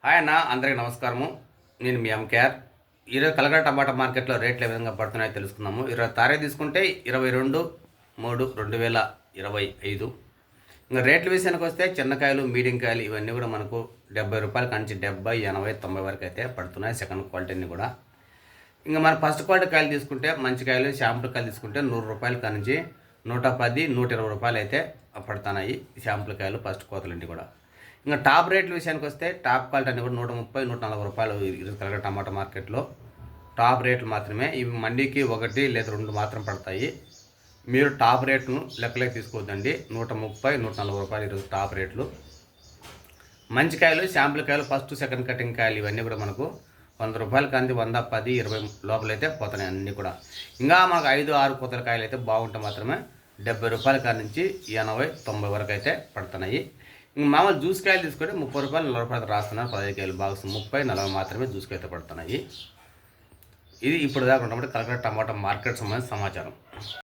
Hi అన్న, అందరికీ నమస్కారము. నేను మీ ఎంకేఆర్. ఈరోజు కలకడ టమాటా మార్కెట్లో రేట్లు ఏ విధంగా పడుతున్నాయో తెలుసుకుందాము. 20 తారీఖు తీసుకుంటే 22/3/2025. ఇంకా రేట్ల విషయానికి వస్తే చిన్నకాయలు, మీడియం కాయలు ఇవన్నీ కూడా మనకు 70 రూపాయల నుంచి 70, 80, 90 వరకు అయితే పడుతున్నాయి. సెకండ్ క్వాలిటీని కూడా ఇంకా మన ఫస్ట్ క్వాలిటీ కాయలు తీసుకుంటే మంచి కాయలు, షాంపుల్ కాయలు తీసుకుంటే 100 రూపాయల కానించి 110, 120 రూపాయలు అయితే పడుతున్నాయి. షాంపుల్ కాయలు ఫస్ట్ కోతలండి కూడా. ఇంకా టాప్ రేట్ల విషయానికి వస్తే టాప్ క్వాలిటీ అని కూడా 130, 140 రూపాయలు ఈరోజు కలగడ టమాటా మార్కెట్లో టాప్ రేట్లు మాత్రమే. ఇవి మండీకి 1 లేదా 2 మాత్రం పడతాయి. మీరు టాప్ రేట్ను లెక్కలోకి తీసుకోవద్దండి. 130, 140 రూపాయలు ఈరోజు టాప్ రేట్లు. మంచి కాయలు, శాంపుల్ కాయలు, ఫస్ట్ సెకండ్ కటింగ్ కాయలు ఇవన్నీ కూడా మనకు 100 రూపాయలు కానీ 100, 10, 20 లోపలైతే పోతున్నాయి అన్నీ కూడా. ఇంకా మనకు 5, 6 పూతల కాయలు అయితే బాగుంటే మాత్రమే 70 రూపాయల కాడి నుంచి 80, 90 వరకు అయితే పడుతున్నాయి. ఇంక మామూలు జ్యూస్ కాయలు తీసుకుంటే 30 రూపాయలు, 40 రూపాయలు రాస్తున్నారు. 15 కాయలు బాక్స్ 30, 40 మాత్రమే జ్యూస్ అయితే పడుతున్నాయి. ఇది ఇప్పుడు దాకా ఉన్నప్పుడు కలకడ టమాటా మార్కెట్ సంబంధించిన సమాచారం.